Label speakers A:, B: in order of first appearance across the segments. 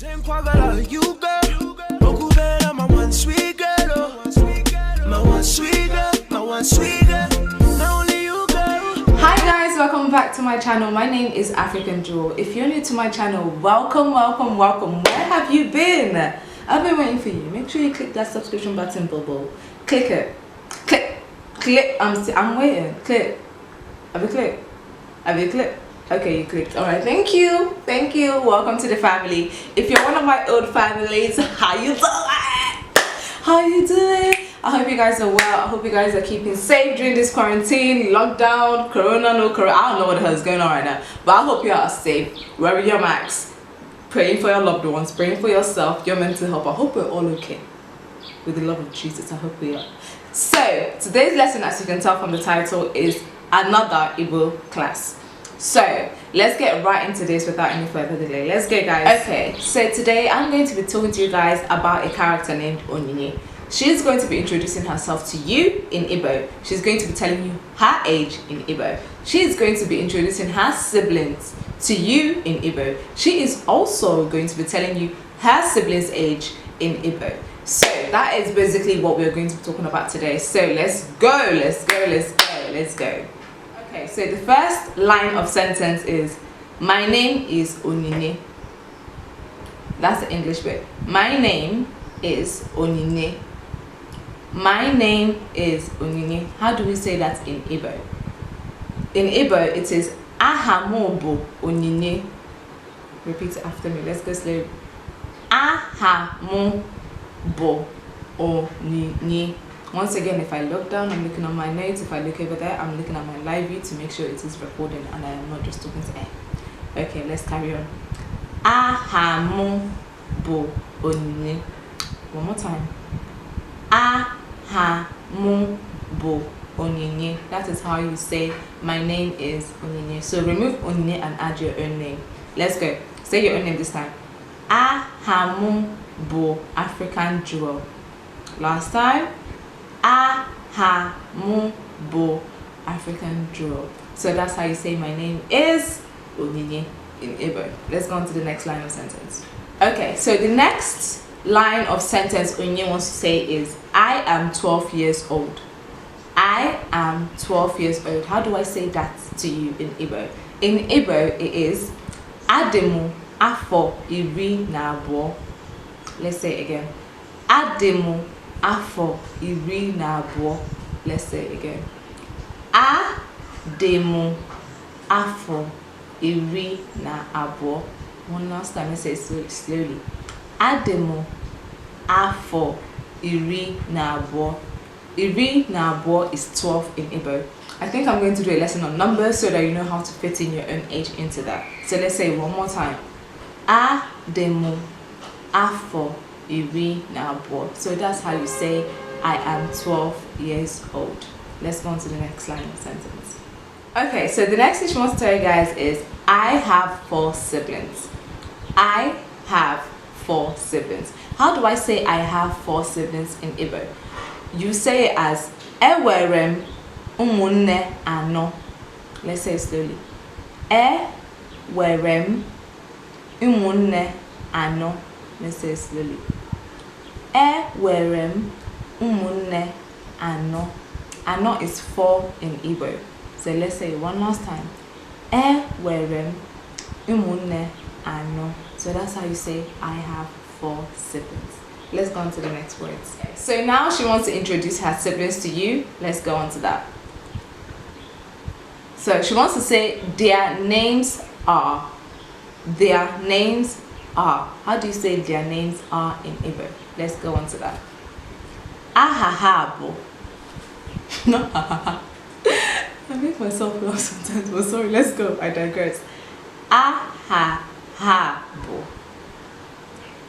A: You girl, Okubera, my one sweet girl, my one sweet girl, my one sweet girl. Not only you, girl.
B: Hi guys, welcome back to my channel. My name is African Jewel. If you're new to my channel, welcome. Where have you been? I've been waiting for you. Make sure you click that subscription button, Bobo. Click it. Click. I'm waiting. Click. Have you clicked? Okay, you clicked. Alright, thank you. Welcome to the family. If you're one of my old families, how you doing? I hope you guys are well. I hope you guys are keeping safe during this quarantine, lockdown, corona, no corona. I don't know what the hell is going on right now, but I hope you are safe. Wearing your masks, praying for your loved ones, praying for yourself, your mental health. I hope we're all okay. With the love of Jesus, I hope we are. So today's lesson, as you can tell from the title, is another Igbo class. So let's get right into this without any further delay. Let's go, guys. Okay, so today I'm going to be talking to you guys about a character named Onyinye. She's going to be introducing herself to you in Igbo. She's going to be telling you her age in Igbo. She's going to be introducing her siblings to you in Igbo. She is also going to be telling you her siblings' age in Igbo. So that is basically what we're going to be talking about today. So let's go. Okay, so the first line of sentence is, my name is Onyinye. That's the English bit. My name is Onyinye. My name is Onyinye. How do we say that in Igbo? In Igbo, it is Ahamobo Onyinye. Repeat it after me. Let's go slowly. Ahamobo Onyinye. Once again, if I look down, I'm looking on my notes. If I look over there, I'm looking at my live view to make sure it is recording and I am not just talking to air. Okay, let's carry on. Ahamobo Onyinye. One more time. Ahamobo Onyinye. That is how you say my name is Onyinye. So remove Onyinye and add your own name. Let's go. Say your own name this time. Ahamobo African Jewel. Last time. Ahamobo African Jewel. So that's how you say my name is Onyinye in Igbo. Let's go on to the next line of sentence. Okay, so the next line of sentence Onyinye wants to say is, I am 12 years old. I am 12 years old. How do I say that to you in Igbo? In Igbo, it is Ademu afọ iri na abụọ. Let's say it again. Ademu afọ iri na abụọ. Let's say it again. Ademu afọ iri na abụọ. One last time, let's say it slowly. Ademu afọ iri na abụọ. Iri na abụọ is 12 in Igbo. I think I'm going to do a lesson on numbers so that you know how to fit in your own age into that. So let's say it one more time. Ademu afọ iri na abụọ. So that's how you say I am 12 years old. Let's go on to the next line of sentence. Okay, so the next thing she wants to tell you guys is, I have 4 siblings. I have 4 siblings. How do I say I have 4 siblings in Igbo? You say it as Ewerem umunne ano. Let's say it slowly. Ewerem umunne ano. Let's say it slowly. Ewerem umunne ano. Ano is 4 in Igbo. So let's say it one last time. Ewerem umunne ano. So that's how you say I have 4 siblings. Let's go on to the next words. So now she wants to introduce her siblings to you. Let's go on to that. So she wants to say their names are. Their names are. How do you say their names are in Igbo? Let's go on to that. Ahahabo. No, ahaha. I make myself laugh sometimes, but sorry, let's go. I digress. Ahahabo.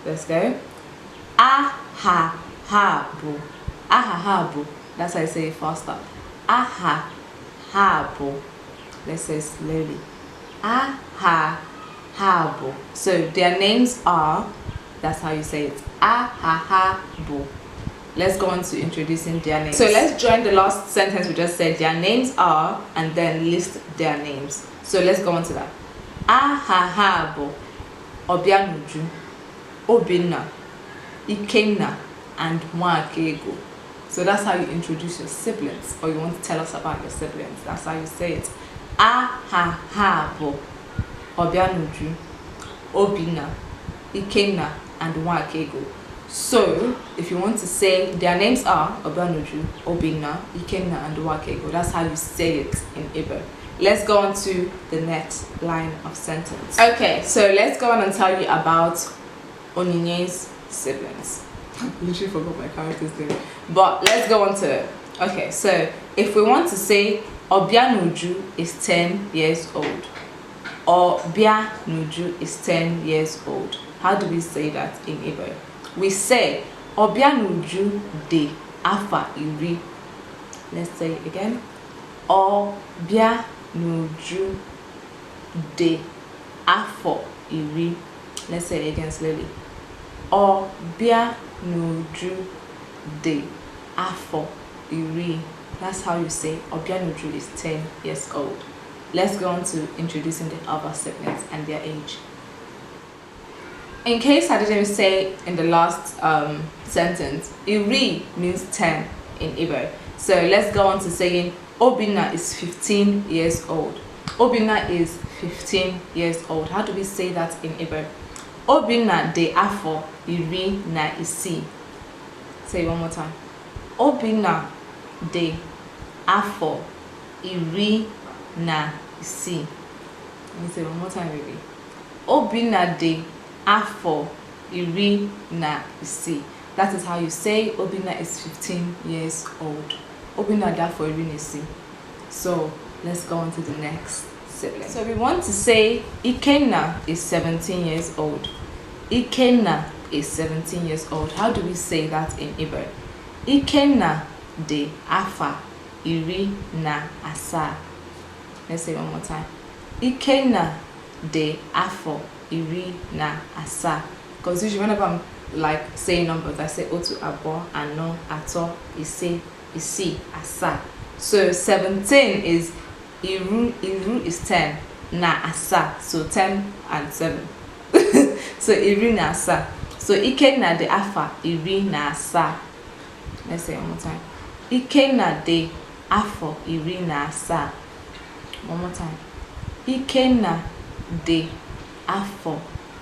B: Let's go. Ahahabo. Ahahabo. That's how I say it faster. Ahahabo. Let's say it slowly. Ahahabo. So their names are, that's how you say it. Ahahabo. Let's go on to introducing their names. So let's join the last sentence we just said. Their names are, and then list their names. So let's go on to that. Ahahabo Obianuju. Obinna, Ikenna, and Nwakego. So that's how you introduce your siblings, or you want to tell us about your siblings. That's how you say it. Aha ha bo Obianuju, Obinna, Ikenna, and Nwakego. So if you want to say their names are Obianuju, Obinna, Ikenna, and Nwakego, that's how you say it in Igbo. Let's go on to the next line of sentence. Okay, so let's go on and tell you about Onyinye's siblings. I literally forgot my character's name, but let's go on to it. Okay, so if we want to say Obianuju is 10 years old, Obianuju is 10 years old, how do we say that in Igbo? We say Obianuju de afa iri. Let's say it again. Obianuju de afo iri. Let's say it again slowly. Obianuju de afo iri. That's how you say Obianuju is 10 years old. Let's go on to introducing the other siblings and their age. In case I didn't say in the last sentence, iri means 10 in Igbo. So let's go on to saying Obinna is 15 years old. Obinna is 15 years old. How do we say that in Igbo? Obinna de afo iri na isi. Say it one more time. Obinna de afo iri na isi. Let me say it one more time, baby. Obinna de afo iri na isi. That is how you say Obinna is 15 years old. Obinna de afo iri na isi. So let's go on to the next sibling. So we want to say Ikenna is 17 years old. Ikenna is 17 years old. How do we say that in Igbo? Ikenna de afa iri na asaa. Let's say it one more time. Ikenna de afo iri na asaa. Because usually whenever I'm like saying numbers, I say otu, abo, ano, ato, ise, isi, asaa. So 17 is iru is 10, na asaa. So 10 and 7. So iri na asaa. So Ikenna de afa iri na asaa. Let's say it one more time. Ikenna de afo iri na asaa. One more time. Ikenna de afo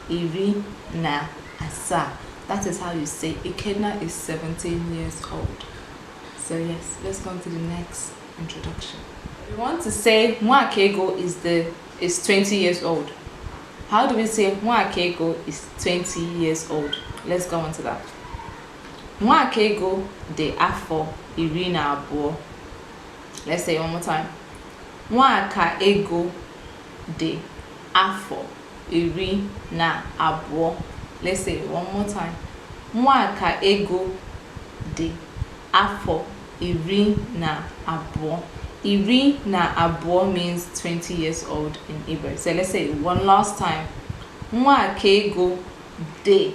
B: iri na asaa. That is how you say Ikenna is 17 years old. So yes, let's go on to the next introduction. We want to say Nwakego is 20 years old. How do we say Nwakego is 20 years old? Let's go on to that. Nwakego de afo iri na abuo. Let's say it one more time. Nwakego de afo iri na abuo. Let's say it one more time. Nwakego de afo iri na abuo. Iri na abuo means 20 years old in Igbo. So let's say it one last time. Nwakego de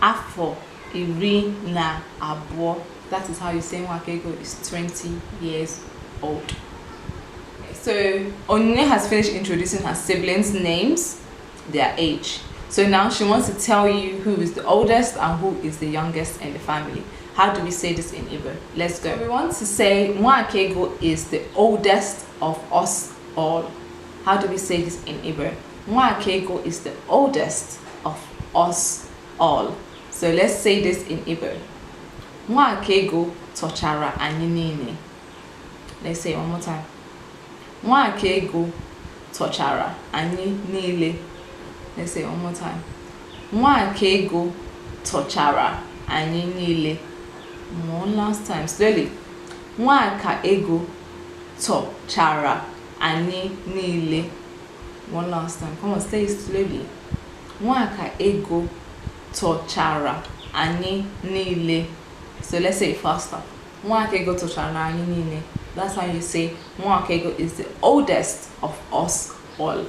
B: afo iri na abuo. That is how you say Nwakego is 20 years old. So Onyinye has finished introducing her siblings' names, their age. So now she wants to tell you who is the oldest and who is the youngest in the family. How do we say this in Igbo? Let's go. We want to say Nwakego is the oldest of us all. How do we say this in Igbo? Nwakego is the oldest of us all. So let's say this in Igbo. Nwakego tochara anyị niile. Let's say it one more time. Nwakego tochara anyị niile. Let's say it one more time. Nwakego tochara anyị niile. One last time, slowly. Nwakego tochara anyị niile. One last time. Come on, say it slowly. Nwakego tochara anyị niile. So let's say it faster. Nwakego tochara anyị niile. That's how you say Nwakego is the oldest of us all.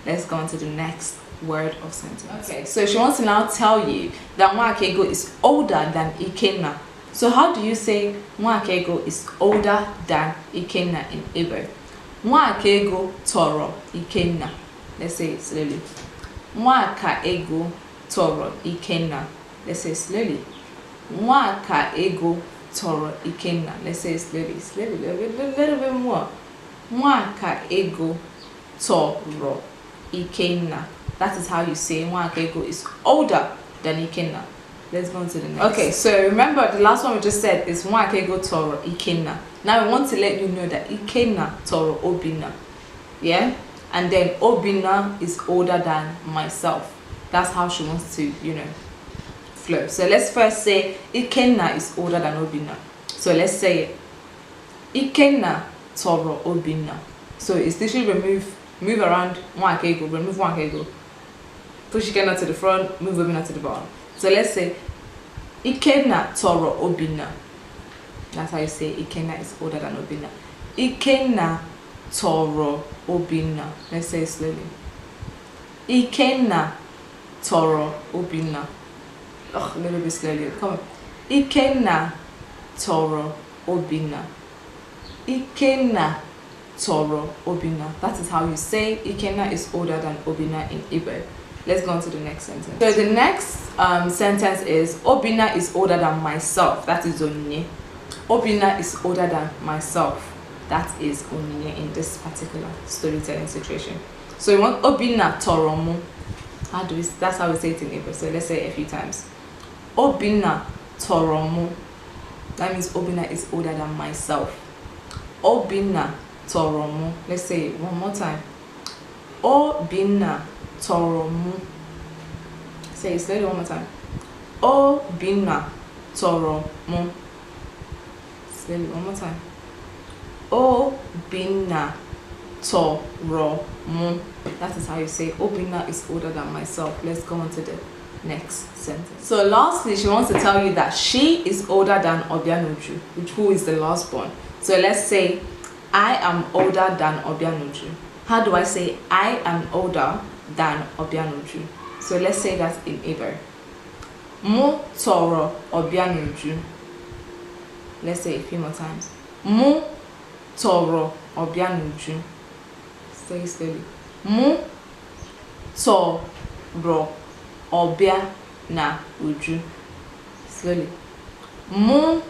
B: Let's go on to the next word of sentence. Okay, so she wants to now tell you that Nwakego is older than Ikenna. So how do you say Nwakego is older than Ikenna in Igbo? Nwakego toro Ikenna. Let's say it slowly. Nwakego toro Ikenna. Let's say slowly. Nwaka ego toro Ikenna. Let's say slowly, slowly, little bit more. Nwaka ego toro Ikenna. That is how you say Nwaka ego is older than Ikenna. Let's go on to the next. Okay, so remember the last one we just said is Nwaka ego toro Ikenna. Now we want to let you know that Ikenna toro Obinna. Yeah? And then Obinna is older than myself. That's how she wants to, flow. So let's first say Ikenna is older than Obinna. So let's say it. Ikenna toro Obinna. So it's literally move around Nwaka ego, remove Nwaka ego. Push Ikenna to the front, move Obinna to the bottom. So let's say Ikenna toro Obinna. That's how you say Ikenna is older than Obinna. Ikenna toro Obinna. Let's say it slowly. Ikenna toro Obinna. A little bit slowly. Come on. Ikenna toro Obinna. Ikenna toro Obinna. That is how you say Ikenna is older than Obinna in Igbo. Let's go on to the next sentence. So the next sentence is Obinna is older than myself. That is Onyinye. Obinna is older than myself. That is Onyinye in this particular storytelling situation. So we want Obinna toro mu. That's how we say it in Igbo. So let's say it a few times. Obinna toro mu. That means Obinna is older than myself. Obinna toro mu. Let's say it one more time. Obinna toro mu. Say it slowly one more time. Obinna toro mu. Slowly one more time. Obinna toro mu. That is how you say Obinna is older than myself. Let's go on to the next sentence. So lastly, she wants to tell you that she is older than Obianuju, who is the last born. So let's say I am older than Obianuju. How do I say I am older than Obianuju? So let's say that in Igbo. Mu toro Obianuju. Let's say it a few more times. Mu toro Obianuju. Say slowly. Mu toro Obianuju. Slowly. Mu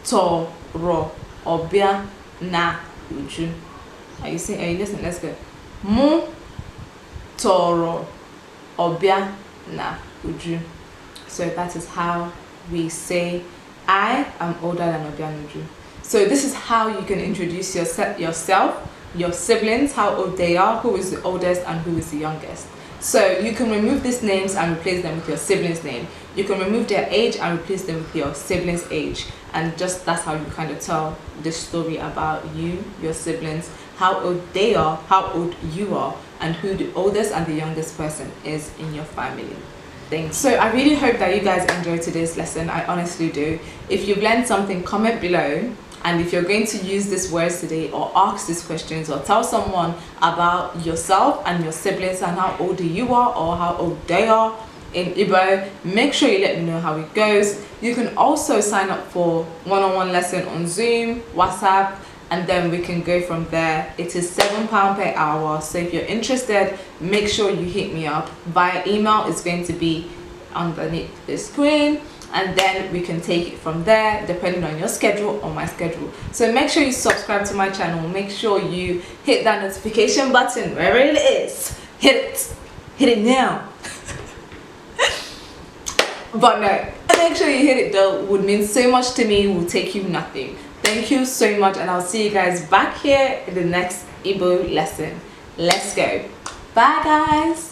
B: toro Obianuju. Are you listening? Let's go. Mu toro Obianuju. So that is how we say I am older than Obianuju. So this is how you can introduce yourself, your siblings, how old they are, who is the oldest and who is the youngest. So you can remove these names and replace them with your sibling's name. You can remove their age and replace them with your sibling's age. And just that's how you kind of tell the story about you, your siblings, how old they are, how old you are, and who the oldest and the youngest person is in your family. Thanks. So I really hope that you guys enjoyed today's lesson. I honestly do. If you've learned something, comment below. And if you're going to use these words today or ask these questions or tell someone about yourself and your siblings and how old you are or how old they are in Igbo, make sure you let me know how it goes. You can also sign up for one-on-one lesson on Zoom, WhatsApp, and then we can go from there. It is £7 per hour. So if you're interested, make sure you hit me up via email. It's going to be underneath the screen. And then we can take it from there depending on your schedule or my schedule. So make sure you subscribe to my channel. Make sure you hit that notification button wherever it is. Hit it now. But no, make sure you hit it though. It would mean so much to me. It will take you nothing. Thank you so much, and I'll see you guys back here in the next Igbo lesson. Let's go. Bye guys.